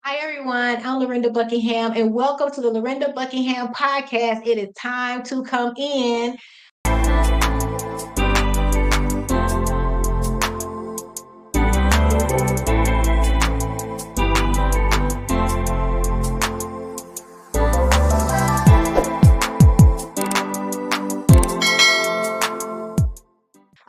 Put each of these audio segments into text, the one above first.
Hi, everyone. I'm Lorinda Buckingham, and welcome to the Lorinda Buckingham podcast. It is time to come in.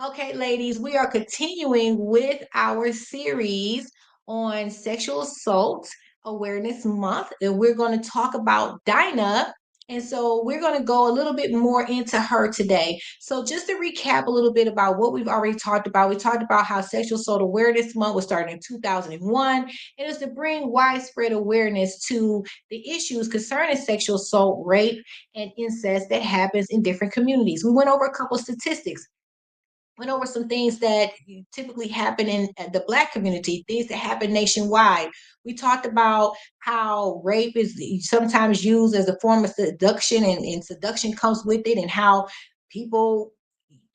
Okay, ladies, we are continuing with our series on sexual assault awareness month, and we're going to talk about Dinah. And so we're going to go a little bit more into her today. So just to recap a little bit about what we've already talked about, we talked about how sexual assault awareness month was started in 2001. It is to bring widespread awareness to the issues concerning sexual assault, rape, and incest that happens in different communities. We went over a couple of statistics, went over some things that typically happen in the Black community, things that happen nationwide. We talked about how rape is sometimes used as a form of seduction, and seduction comes with it, and how people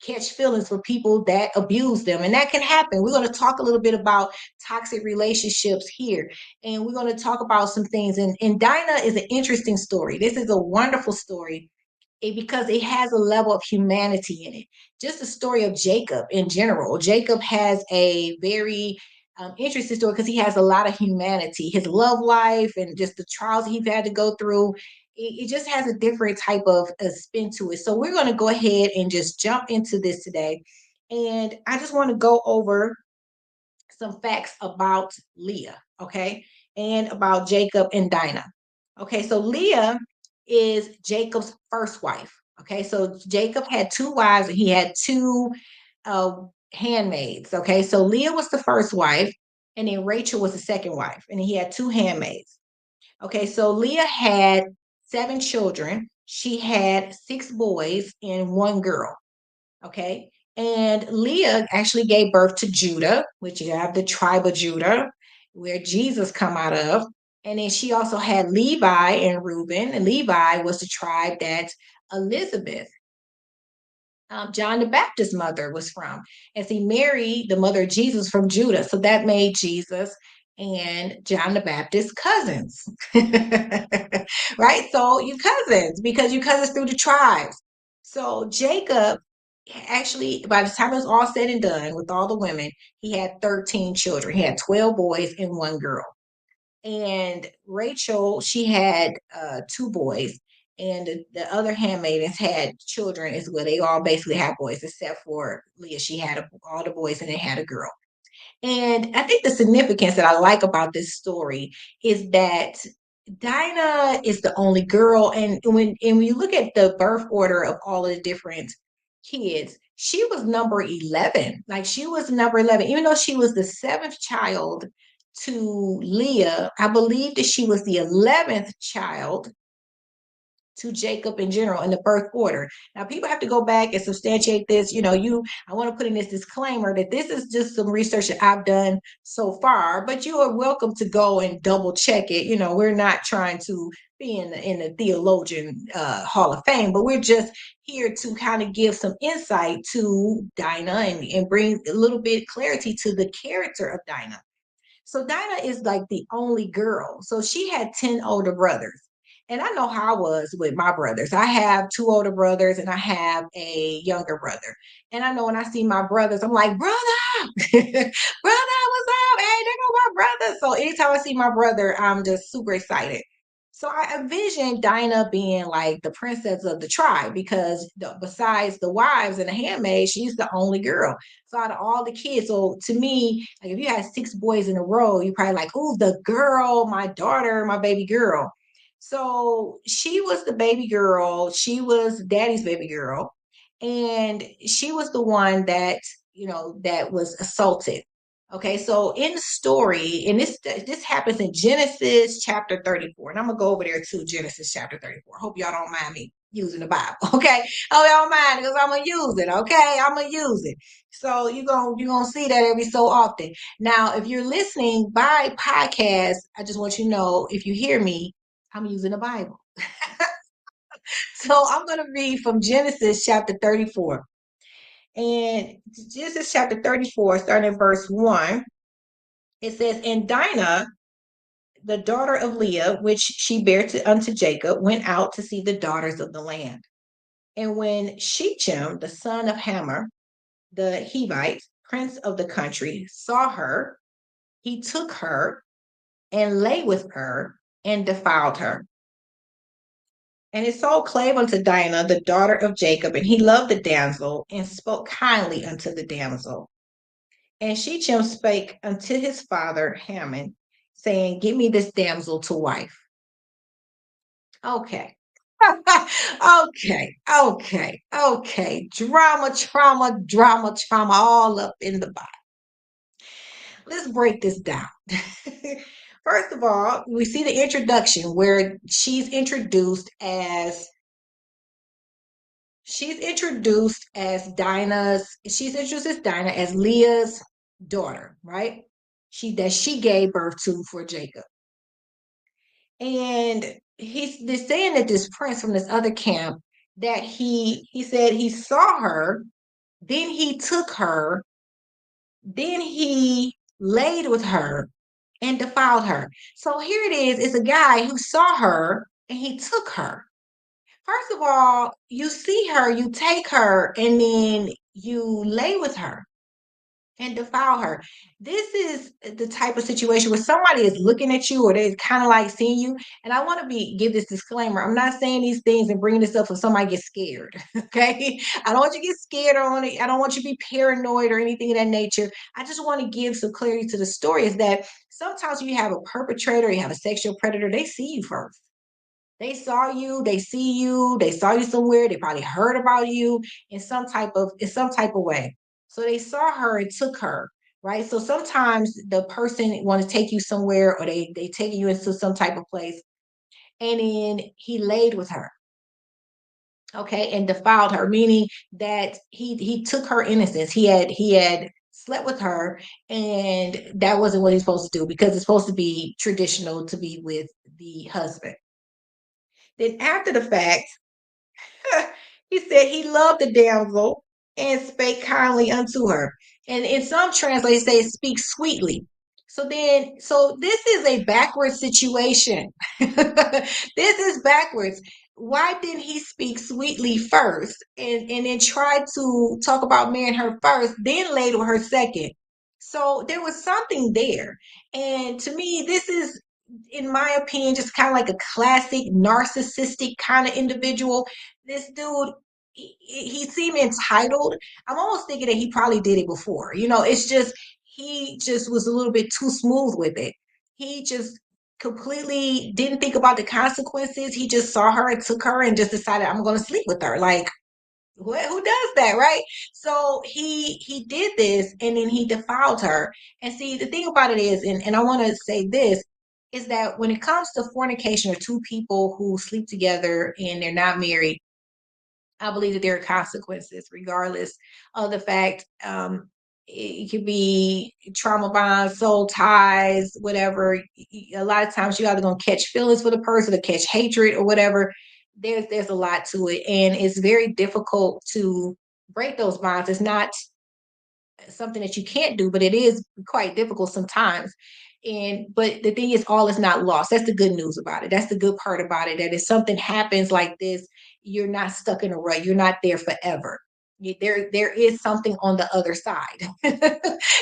catch feelings for people that abuse them. And that can happen. We're going to talk a little bit about toxic relationships here. And we're going to talk about some things. And Dinah is an interesting story. This is a wonderful story because it has a level of humanity in it. Just the story of Jacob in general. Jacob has a very interesting story because he has a lot of humanity. His love life and just the trials he's had to go through, it just has a different type of spin to it. So we're going to go ahead and just jump into this today. And I just want to go over some facts about Leah, okay, and about Jacob and Dinah. Okay, so Leah is Jacob's first wife. Okay, so Jacob had two wives and he had two uh, handmaids. Okay, so Leah was the first wife, and then Rachel was the second wife, and he had two handmaids. Okay, so Leah had seven children. She had six boys and one girl. Okay. And Leah actually gave birth to Judah, which you have the tribe of Judah, where Jesus come out of. And then she also had Levi and Reuben. And Levi was the tribe that Elizabeth, John the Baptist's mother, was from. As he married the mother of Jesus from Judah. So that made Jesus and John the Baptist cousins. Right? So you cousins, because you cousins through the tribes. So Jacob actually, by the time it was all said and done with all the women, he had 13 children. He had 12 boys and one girl. And Rachel, she had two boys, and the other handmaidens had children as well. They all basically had boys, except for Leah. She had all the boys, and they had a girl. And I think the significance that I like about this story is that Dinah is the only girl, and when you look at the birth order of all of the different kids, she was number 11. Like, she was number 11, even though she was the seventh child to Leah. I believe that she was the 11th child to Jacob in general in the birth order. Now, people have to go back and substantiate this. I want to put in this disclaimer that this is just some research that I've done so far, but you are welcome to go and double check it. We're not trying to be in the theologian Hall of Fame, but we're just here to kind of give some insight to Dinah, and bring a little bit clarity to the character of Dinah. So Dinah is like the only girl. So she had 10 older brothers. And I know how I was with my brothers. I have two older brothers and I have a younger brother. And I know when I see my brothers, I'm like, brother, brother, what's up? Hey, there go my brother. So anytime I see my brother, I'm just super excited. So I envision Dinah being like the princess of the tribe, because besides the wives and the handmaids, she's the only girl. So out of all the kids, so to me, like, if you had six boys in a row, you're probably like, oh, the girl, my daughter, my baby girl. So she was the baby girl. She was daddy's baby girl. And she was the one that was assaulted. Okay, so in the story, and this happens in Genesis chapter 34, and I'm gonna go over there to Genesis chapter 34. Hope y'all don't mind me using the Bible, okay? Oh, y'all mind, because I'm gonna use it, okay? I'm gonna use it. So you're gonna see that every so often. Now, if you're listening by podcast, I just want you to know, if you hear me, I'm using the Bible. So I'm gonna read from Genesis chapter 34. And Genesis chapter 34, starting in verse 1, it says, And Dinah the daughter of Leah, which she bare unto Jacob, went out to see the daughters of the land. And when Shechem, the son of Hamor, the Hivite, prince of the country, saw her, he took her and lay with her and defiled her. And his soul clave unto Dinah, the daughter of Jacob, and he loved the damsel and spoke kindly unto the damsel. And Shechem spake unto his father Hamor, saying, give me this damsel to wife. Okay. Okay. Drama, trauma, all up in the body. Let's break this down. First of all, we see the introduction where she's introduced as Dinah as Leah's daughter, right? She gave birth to for Jacob. And they're saying that this prince from this other camp, that he said he saw her, then he took her, then he laid with her and defiled her. So here it is, it's a guy who saw her and he took her. First of all, you see her, you take her, and then you lay with her and defile her. This is the type of situation where somebody is looking at you or they're kind of like seeing you. And I want to give this disclaimer. I'm not saying these things and bringing this up so somebody gets scared. Okay. I don't want you to get scared on it. I don't want you to be paranoid or anything of that nature. I just want to give some clarity to the story is that sometimes you have a perpetrator, you have a sexual predator, they see you first. They saw you, they see you, they saw you somewhere, they probably heard about you in some type of way. So they saw her and took her, right? So sometimes the person want to take you somewhere or they take you into some type of place and then he laid with her. Okay, and defiled her, meaning that he took her innocence. He had slept with her, and that wasn't what he's supposed to do because it's supposed to be traditional to be with the husband. Then after the fact, he said he loved the damsel and spake kindly unto her. And in some translators say speak sweetly. So this is a backwards situation. This is backwards. Why didn't he speak sweetly first and then try to talk about marrying her first, then later her second? So there was something there. And to me, this is, in my opinion, just kind of like a classic narcissistic kind of individual. This dude, he seemed entitled. I'm almost thinking that he probably did it before. It's just he just was a little bit too smooth with it. He just completely didn't think about the consequences. He just saw her and took her and just decided I'm going to sleep with her. Like, who does that, right? So he did this and then he defiled her. And see, the thing about it is, and I want to say this, is that when it comes to fornication or two people who sleep together and they're not married, I believe that there are consequences, regardless of the fact. It could be trauma bonds, soul ties, whatever. A lot of times, you either gonna catch feelings for the person or catch hatred or whatever. There's a lot to it, and it's very difficult to break those bonds. It's not something that you can't do, but it is quite difficult sometimes. But the thing is, all is not lost. That's the good news about it. That's the good part about it. That if something happens like this, you're not stuck in a rut. You're not there forever. There is something on the other side.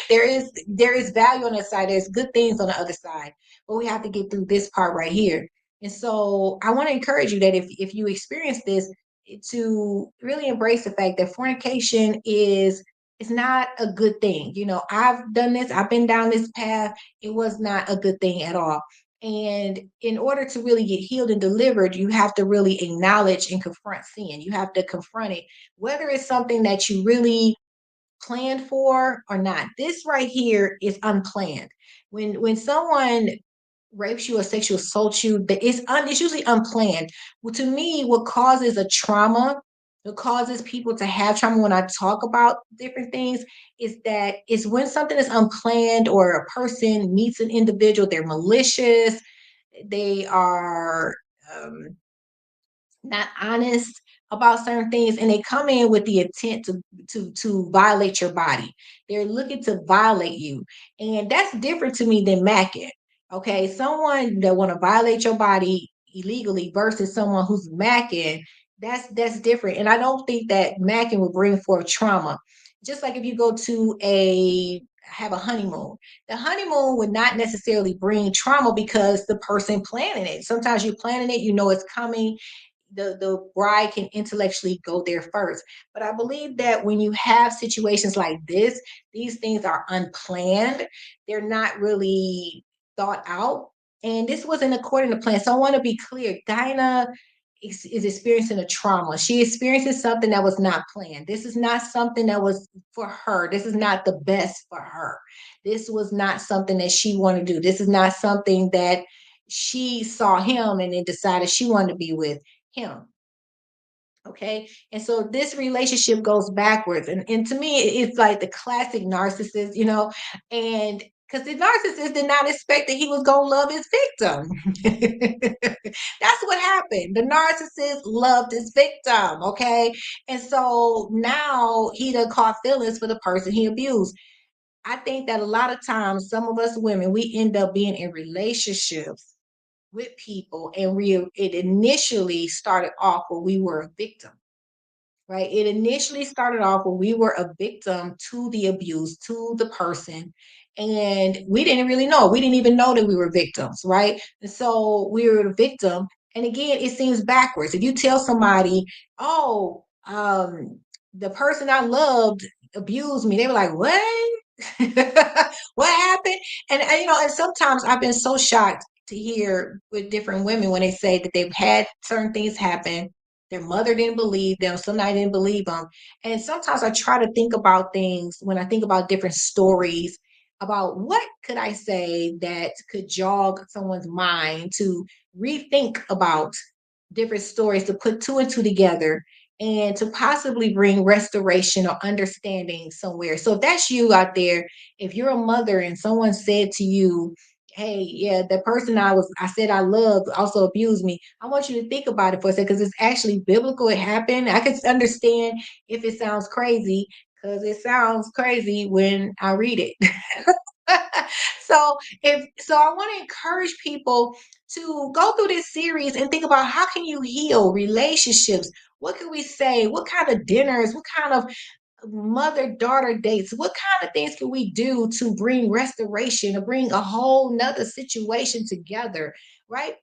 There is value on the side. There's good things on the other side. But we have to get through this part right here. And so I want to encourage you that if you experience this, to really embrace the fact that fornication is it's not a good thing. I've done this, I've been down this path. It was not a good thing at all. And in order to really get healed and delivered, you have to really acknowledge and confront sin. You have to confront it, whether it's something that you really planned for or not. This right here is unplanned. When someone rapes you or sexual assaults you, it's usually unplanned. Well, to me, what causes a trauma, what causes people to have trauma when I talk about different things, is that it's when something is unplanned or a person meets an individual, they're malicious, they are not honest about certain things, and they come in with the intent to violate your body. They're looking to violate you, and that's different to me than macking. Okay, someone that want to violate your body illegally versus someone who's macking, that's different. And I don't think that macking will bring forth trauma. Just like if you go to a have a honeymoon, the honeymoon would not necessarily bring trauma because the person planning it. Sometimes you're planning it, you know it's coming. The bride can intellectually go there first. But I believe that when you have situations like this, these things are unplanned. They're not really thought out. And this wasn't according to plan. So I want to be clear. Dinah is experiencing a trauma. She experiences something that was not planned. This is not something that was for her. This is not the best for her. This was not something that she wanted to do. This is not something that she saw him and then decided she wanted to be with him. Okay. And so this relationship goes backwards. And to me, it's like the classic narcissist, and because the narcissist did not expect that he was going to love his victim. That's what happened. The narcissist loved his victim. Okay. And so now he done caught feelings for the person he abused. I think that a lot of times, some of us women, we end up being in relationships with people, and it initially started off where we were a victim, right? It initially started off where we were a victim to the abuse, to the person, and we didn't really know. We didn't even know that we were victims, right? And so we were a victim. And again, it seems backwards. If you tell somebody, oh, the person I loved abused me, they were like, what? What happened? And sometimes I've been so shocked to hear with different women when they say that they've had certain things happen. Their mother didn't believe them, somebody didn't believe them. And sometimes I try to think about things when I think about different stories about what could I say that could jog someone's mind to rethink about different stories, to put two and two together and to possibly bring restoration or understanding somewhere. So if that's you out there, if you're a mother and someone said to you, hey, yeah, the person I said I loved also abused me, I want you to think about it for a second because it's actually biblical. It happened. I can understand if it sounds crazy because it sounds crazy when I read it. So I want to encourage people to go through this series and think about how can you heal relationships. What can we say? What kind of dinners? What kind of mother-daughter dates? What kind of things can we do to bring restoration, to bring a whole nother situation together, right?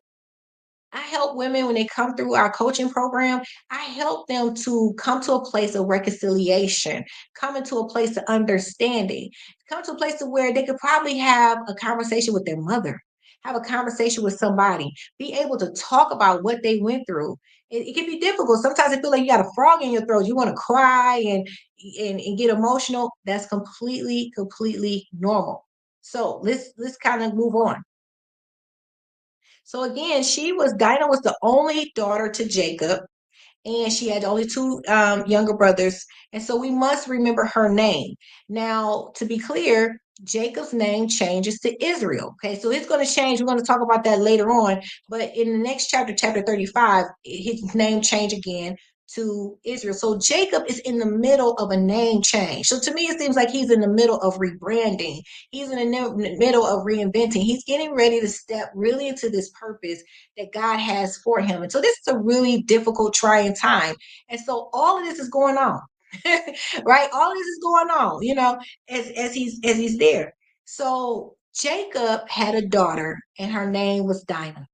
I help women when they come through our coaching program. I help them to come to a place of reconciliation, come into a place of understanding, come to a place to where they could probably have a conversation with their mother, have a conversation with somebody, be able to talk about what they went through. It can be difficult. Sometimes I feel like you got a frog in your throat. You want to cry and get emotional. That's completely normal. So let's kind of move on. So again, Dinah was the only daughter to Jacob, and she had only two younger brothers. And so we must remember her name. Now, to be clear, Jacob's name changes to Israel. Okay, so it's going to change. We're going to talk about that later on. But in the next chapter, chapter 35, his name change again to Israel. So Jacob is in the middle of a name change. So to me, it seems like he's in the middle of rebranding. He's in the middle of reinventing. He's getting ready to step really into this purpose that God has for him. And so this is a really difficult, trying time. And so all of this is going on, right? All of this is going on, as he's there. So Jacob had a daughter, and her name was Dinah.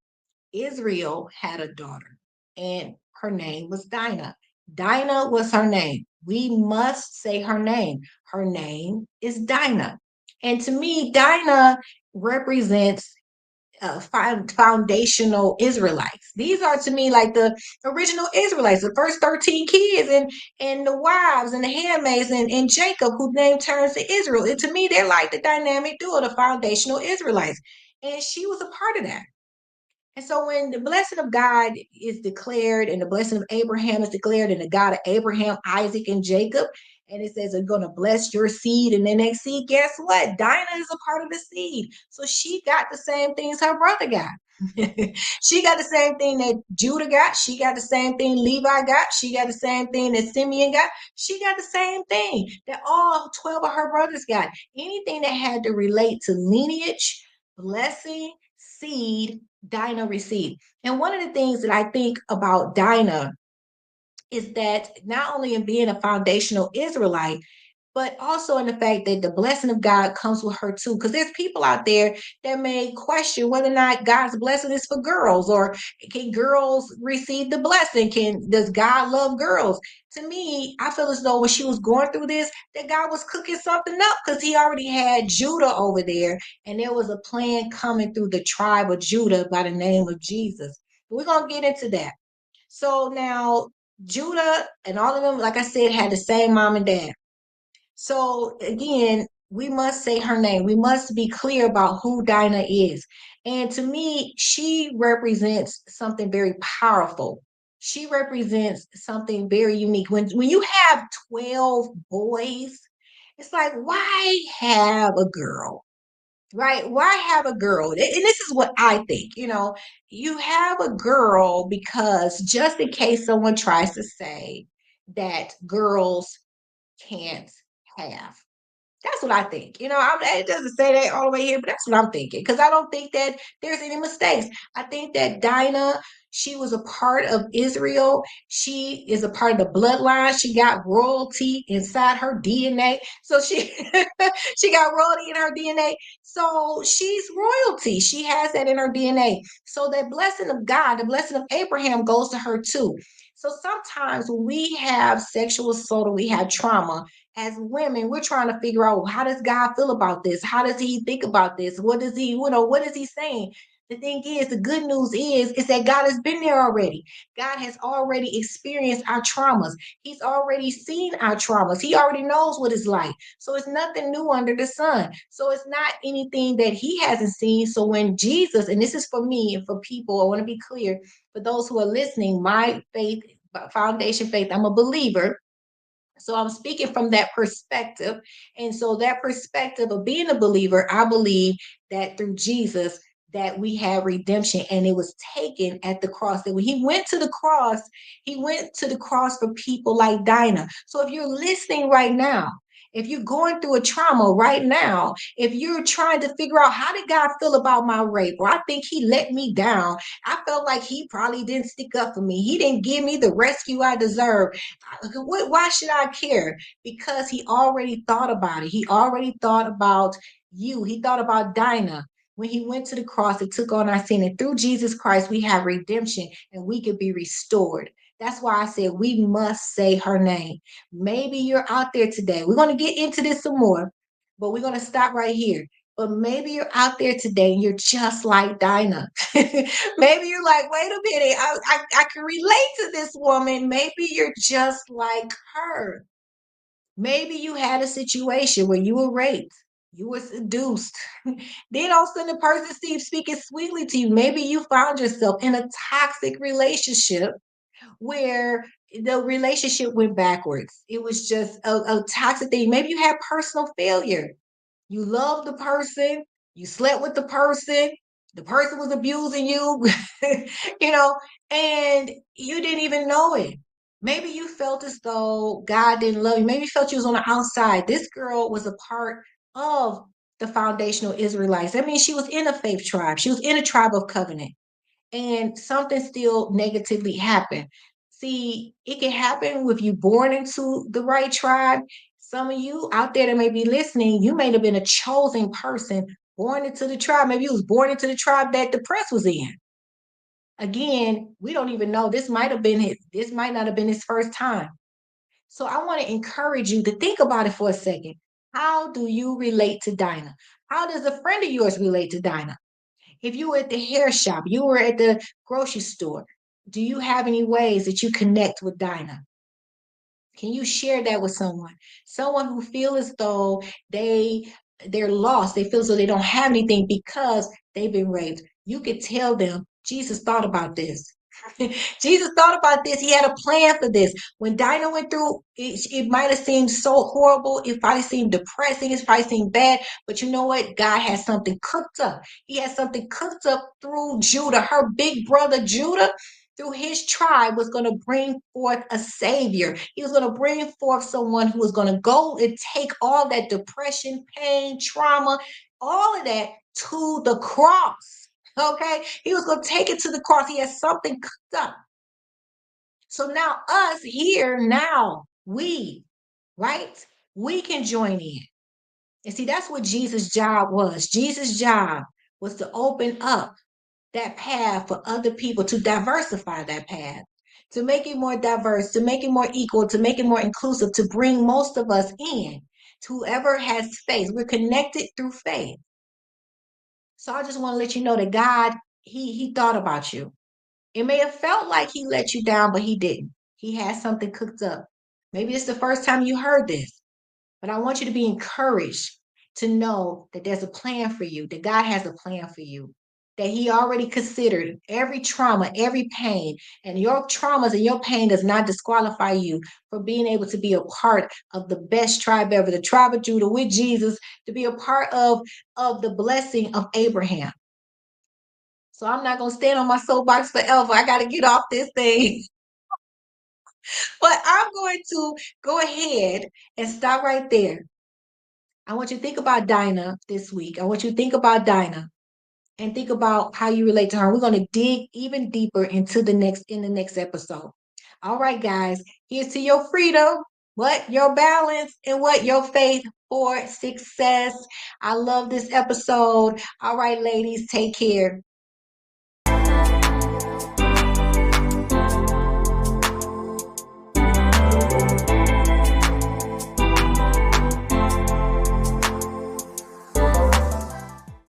Israel had a daughter, and her name was Dinah. Dinah was her name. We must say her name. Her name is Dinah. And to me, Dinah represents foundational Israelites. These are to me like the original Israelites, the first 13 kids and the wives and the handmaids and Jacob, whose name turns to Israel. And to me, they're like the dynamic duo, the foundational Israelites. And she was a part of that. And so when the blessing of God is declared and the blessing of Abraham is declared and the God of Abraham, Isaac, and Jacob, and it says it's going to bless your seed and the next seed, guess what? Dinah is a part of the seed. So she got the same things her brother got. She got the same thing that Judah got. She got the same thing Levi got. She got the same thing that Simeon got. She got the same thing that all 12 of her brothers got. Anything that had to relate to lineage, blessing, seed Dinah received. And one of the things that I think about Dinah is that not only in being a foundational Israelite, but also in the fact that the blessing of God comes with her too. Because there's people out there that may question whether or not God's blessing is for girls, or can girls receive the blessing? Does God love girls? To me, I feel as though when she was going through this, that God was cooking something up, because he already had Judah over there, and there was a plan coming through the tribe of Judah by the name of Jesus. We're gonna get into that. So now Judah and all of them, like I said, had the same mom and dad. So again, we must say her name. We must be clear about who Dinah is. And to me, she represents something very powerful. She represents something very unique. When you have 12 boys, it's like, why have a girl? Right? Why have a girl? And this is what I think. You have a girl because just in case someone tries to say that girls can't have. That's what I think. It doesn't say that all the way here, but that's what I'm thinking. Because I don't think that there's any mistakes. I think that Dinah, she was a part of Israel. She is a part of the bloodline. She got royalty inside her DNA. So she she got royalty in her DNA. So she's royalty. She has that in her DNA. So that blessing of God, the blessing of Abraham goes to her too. So sometimes when we have sexual assault or we have trauma, as women, we're trying to figure out, how does God feel about this? How does he think about this? What is he saying? The thing is, the good news is that God has been there already. God has already experienced our traumas. He's already seen our traumas. He already knows what it's like. So it's nothing new under the sun. So it's not anything that he hasn't seen. So when Jesus, and this is for me and for people, I want to be clear, for those who are listening, my faith, foundation faith, I'm a believer. So I'm speaking from that perspective. And so that perspective of being a believer, I believe that through Jesus, that we have redemption, and it was taken at the cross. That when he went to the cross, he went to the cross for people like Dinah. So if you're listening right now, if you're going through a trauma right now, if you're trying to figure out, how did God feel about my rape? Or I think he let me down. I felt like he probably didn't stick up for me. He didn't give me the rescue I deserve. Why should I care? Because he already thought about it. He already thought about you. He thought about Dinah. When he went to the cross, it took on our sin. And through Jesus Christ, we have redemption and we could be restored. That's why I said we must say her name. Maybe you're out there today. We're going to get into this some more, but we're going to stop right here. But maybe you're out there today and you're just like Dinah. Maybe you're like, wait a minute, I can relate to this woman. Maybe you're just like her. Maybe you had a situation where you were raped, you were seduced. Then all of a sudden the person seems speaking sweetly to you. Maybe you found yourself in a toxic relationship where the relationship went backwards. It was just a toxic thing. Maybe you had personal failure. You loved the person, you slept with the person was abusing you, you know, and you didn't even know it. Maybe you felt as though God didn't love you. Maybe you felt you was on the outside. This girl was a part of the foundational Israelites. That means she was in a faith tribe. She was in a tribe of covenant, and something still negatively happened. See, it can happen if you born into the right tribe. Some of you out there that may be listening, you may have been a chosen person born into the tribe. Maybe you was born into the tribe that the prince was in. Again, we don't even know. This might not have been his first time. So I want to encourage you to think about it for a second. How do you relate to Dinah? How does a friend of yours relate to Dinah? If you were at the hair shop, you were at the grocery store, do you have any ways that you connect with Dinah? Can you share that with someone? Someone who feel as though they're lost. They feel as though they don't have anything because they've been raped. You could tell them Jesus thought about this. Jesus thought about this. He had a plan for this. When Dinah went through, it might have seemed so horrible. It probably seemed depressing. It probably seemed bad. But you know what? God has something cooked up. He has something cooked up through Judah. Her big brother Judah, through his tribe, was going to bring forth a savior. He was going to bring forth someone who was going to go and take all that depression, pain, trauma, all of that to the cross. Okay? He was going to take it to the cross. He had something cooked up. So now us here, now we, right? We can join in. And see, that's what Jesus' job was. Jesus' job was to open up that path for other people, to diversify that path, to make it more diverse, to make it more equal, to make it more inclusive, to bring most of us in, to whoever has faith. We're connected through faith. So I just want to let you know that God, He thought about you. It may have felt like He let you down, but He didn't. He had something cooked up. Maybe it's the first time you heard this, but I want you to be encouraged to know that there's a plan for you, that God has a plan for you, that He already considered every trauma, every pain, and your traumas and your pain does not disqualify you for being able to be a part of the best tribe ever, the tribe of Judah with Jesus, to be a part of the blessing of Abraham. So I'm not going to stand on my soapbox forever. I got to get off this thing. But I'm going to go ahead and stop right there. I want you to think about Dinah this week. I want you to think about Dinah and think about how you relate to her. We're going to dig even deeper into the next episode. All right, guys. Here's to your freedom, what your balance, and what your faith for success. I love this episode. All right, ladies, take care.